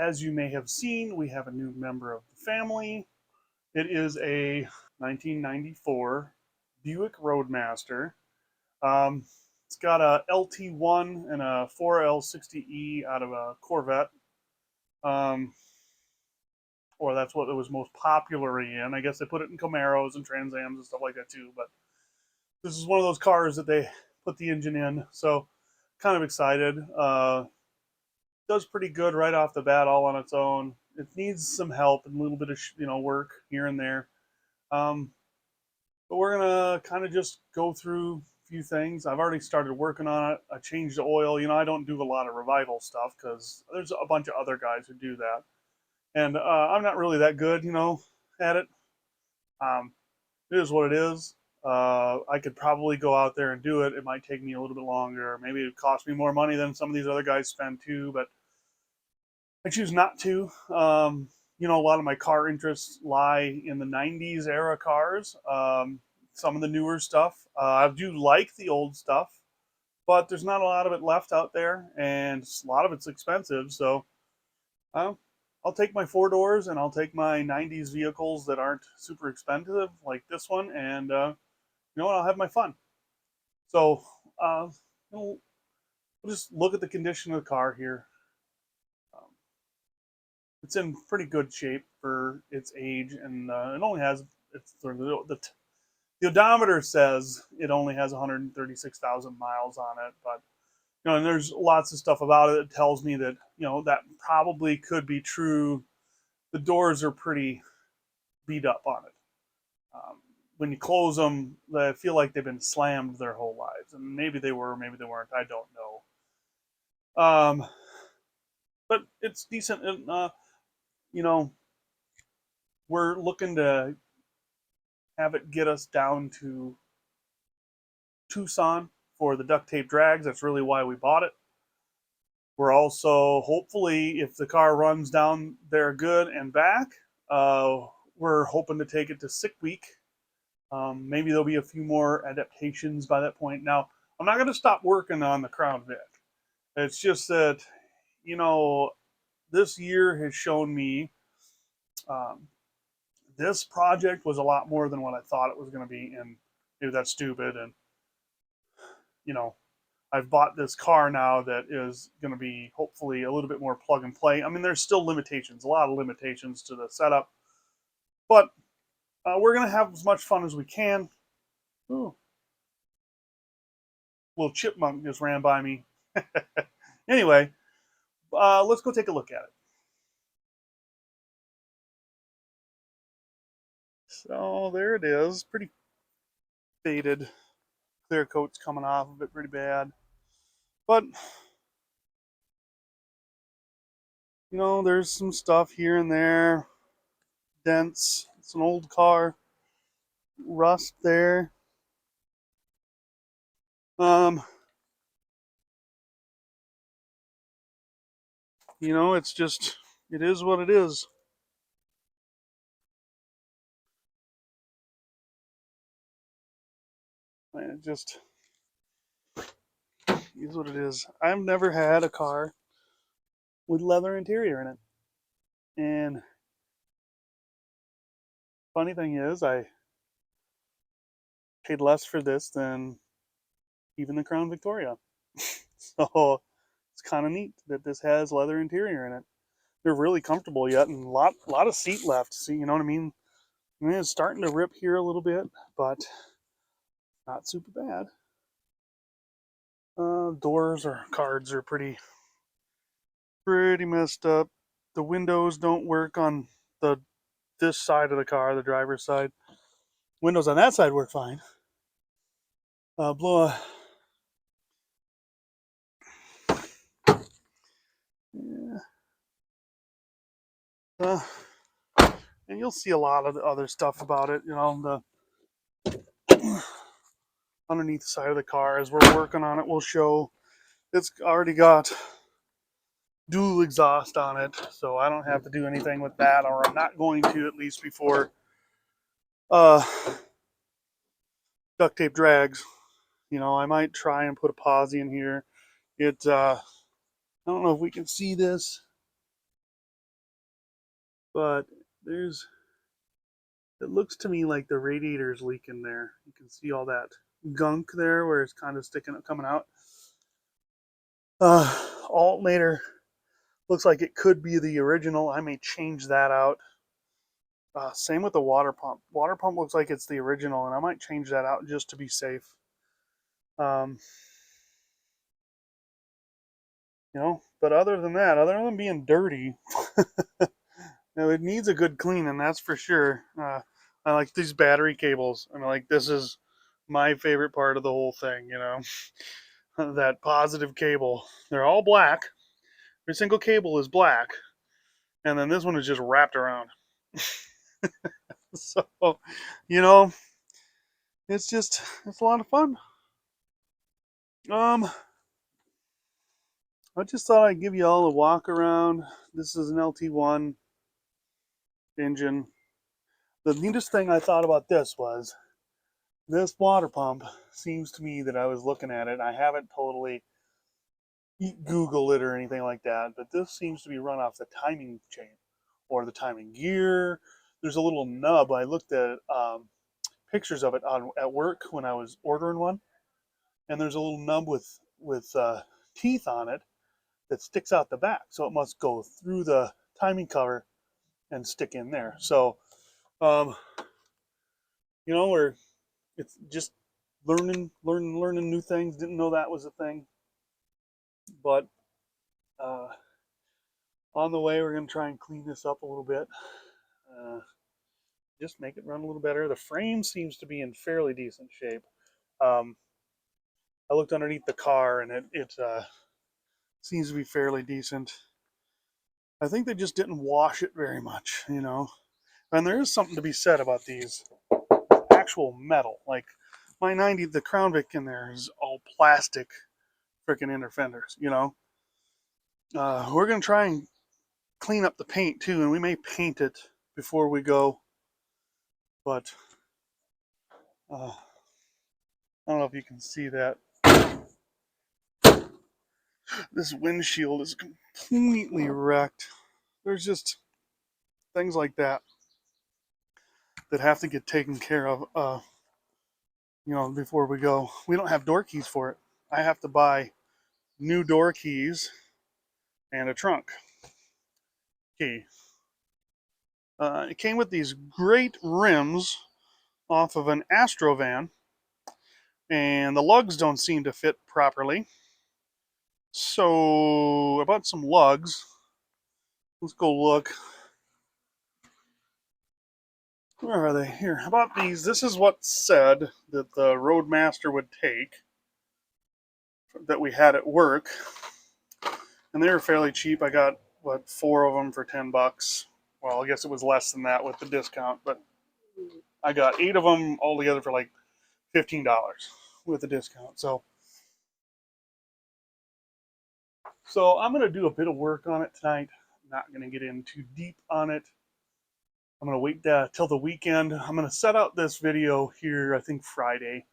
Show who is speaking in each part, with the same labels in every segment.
Speaker 1: as you may have seen, we have a new member of the family. It is a 1994 Buick Roadmaster. Um, it's got a LT1 and a 4L60E out of a Corvette. Um, or that's what it was most popularly in. I guess they put it in Camaros and Trans Ams and stuff like that too. But this is one of those cars that they put the engine in. So kind of excited. Does pretty good right off the bat all on its own. It needs some help and a little bit of work here and there. Um, but we're gonna kind of just go through a few things. I've already started working on it. I changed the oil. I don't do a lot of revival stuff because there's a bunch of other guys who do that, and I'm not really that good, at it. Um, it is what it is. I could probably go out there and do it. It might take me a little bit longer. Maybe it cost me more money than some of these other guys spend too, but I choose not to. A lot of my car interests lie in the 90s era cars. Some of the newer stuff. I do like the old stuff, but there's not a lot of it left out there, and a lot of it's expensive. So I'll take my four doors and I'll take my 90s vehicles that aren't super expensive, like this one, and I'll have my fun. So we'll just look at the condition of the car here. It's in pretty good shape for its age, and it only has the odometer says it only has 136,000 miles on it, but and there's lots of stuff about it that tells me that that probably could be true. The doors are pretty beat up on it. When you close them, they feel like they've been slammed their whole lives, and maybe they were, maybe they weren't. I don't know. But it's decent. And, you know, we're looking to have it get us down to Tucson for the Duct Tape Drags. That's really why we bought it. We're also, hopefully, if the car runs down there good and back, we're hoping to take it to Sick Week. Maybe there'll be a few more adaptations by that point. Now, I'm not going to stop working on the Crown Vic. It's just that, this year has shown me um, this project was a lot more than what I thought it was going to be, and maybe that's stupid. And you know, I've bought this car now that is going to be hopefully a little bit more plug and play. I mean, there's still limitations, a lot of limitations to the setup, but we're going to have as much fun as we can. Ooh, little chipmunk just ran by me. Anyway, let's go take a look at it. So there it is, pretty faded. Clear coat's coming off of it pretty bad. But, there's some stuff here and there. Dents. It's an old car. Rust there. It's just, it is what it is. And it just is what it is. I've never had a car with leather interior in it. And funny thing is, I paid less for this than even the Crown Victoria. So it's kind of neat that this has leather interior in it. They're really comfortable yet, and a lot of seat left. See, you know what I mean? It's starting to rip here a little bit, but not super bad. Doors or cards are pretty messed up. The windows don't work on this side of the car, the driver's side. Windows on that side work fine. Blow a yeah. And you'll see a lot of the other stuff about it. The underneath the side of the car as we're working on it, we'll show it's already got dual exhaust on it, so I don't have to do anything with that, or I'm not going to, at least before uh, Duct Tape Drags. I might try and put a posi in here. I don't know if we can see this. but there's, it looks to me like the radiator's leaking there. You can see all that gunk there where it's kind of sticking up, coming out. Alternator looks like it could be the original. I may change that out. Same with the water pump. Water pump looks like it's the original, and I might change that out just to be safe. You know, but other than that, other than being dirty, it needs a good cleaning, that's for sure. I like these battery cables. I mean, like, this is my favorite part of the whole thing, you know, that positive cable. They're all black. Every single cable is black, and then this one is just wrapped around. So, you know, it's a lot of fun. I just thought I'd give you all a walk around. This is an LT1 engine. The neatest thing I thought about this was this water pump seems to me that I was looking at it. I haven't totally Googled it or anything like that, but this seems to be run off the timing chain or the timing gear. There's a little nub. I looked at pictures of it at work when I was ordering one, and there's a little nub with teeth on it that sticks out the back. So it must go through the timing cover and stick in there. So, you know, it's just learning new things. Didn't know that was a thing. But on the way, we're going to try and clean this up a little bit. Just make it run a little better. The frame seems to be in fairly decent shape. I looked underneath the car, and it seems to be fairly decent. I think they just didn't wash it very much, you know. And there is something to be said about these actual metal. Like my 90, the Crown Vic in there is all plastic freaking inner fenders, you know. We're going to try and clean up the paint too, and we may paint it before we go. But I don't know if you can see that. This windshield is completely wrecked. There's just things like that that have to get taken care of, you know, before we go. We don't have door keys for it. I have to buy new door keys and a trunk key. It came with these great rims off of an Astrovan, and the lugs don't seem to fit properly. So I bought some lugs. Let's go look. Where are they? Here. I bought these. This is what said that the Roadmaster would take that we had at work. And they were fairly cheap. I got, what, 4 of them for $10. Well, I guess it was less than that with the discount, but I got 8 of them altogether for like $15 with the discount. So I'm going to do a bit of work on it tonight. I'm not going to get in too deep on it. I'm going to wait till the weekend. I'm going to set out this video here, I think Friday,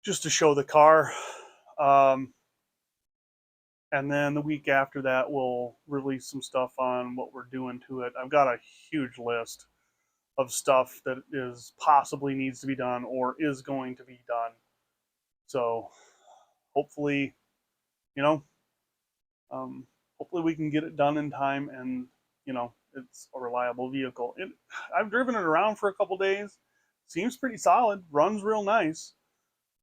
Speaker 1: just to show the car. And then the week after that, we'll release some stuff on what we're doing to it. I've got a huge list of stuff that is possibly needs to be done or is going to be done. So hopefully, you know, hopefully we can get it done in time, and, you know, it's a reliable vehicle. I've driven it around for a couple days. Seems pretty solid. Runs real nice.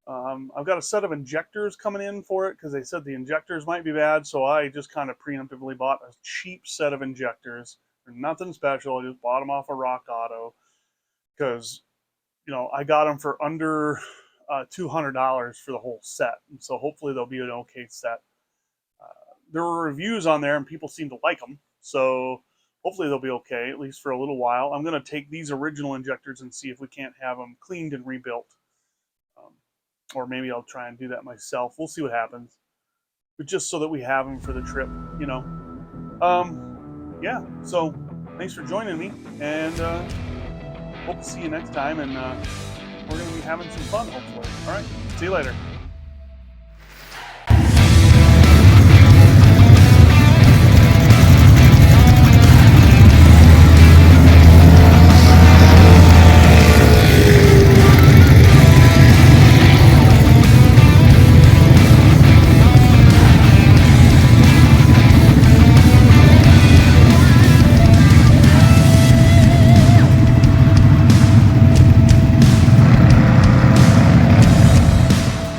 Speaker 1: I've got a set of injectors coming in for it because they said the injectors might be bad, so I just kind of preemptively bought a cheap set of injectors. They're nothing special. I just bought them off of Rock Auto because, you know, I got them for under $200 for the whole set, and so hopefully they'll be an okay set. There were reviews on there, and people seem to like them, so hopefully they'll be okay, at least for a little while. I'm going to take these original injectors and see if we can't have them cleaned and rebuilt. Or maybe I'll try and do that myself. We'll see what happens. But just so that we have them for the trip, you know. Yeah, so thanks for joining me, and hope to see you next time, and we're going to be having some fun, hopefully. All right, see you later.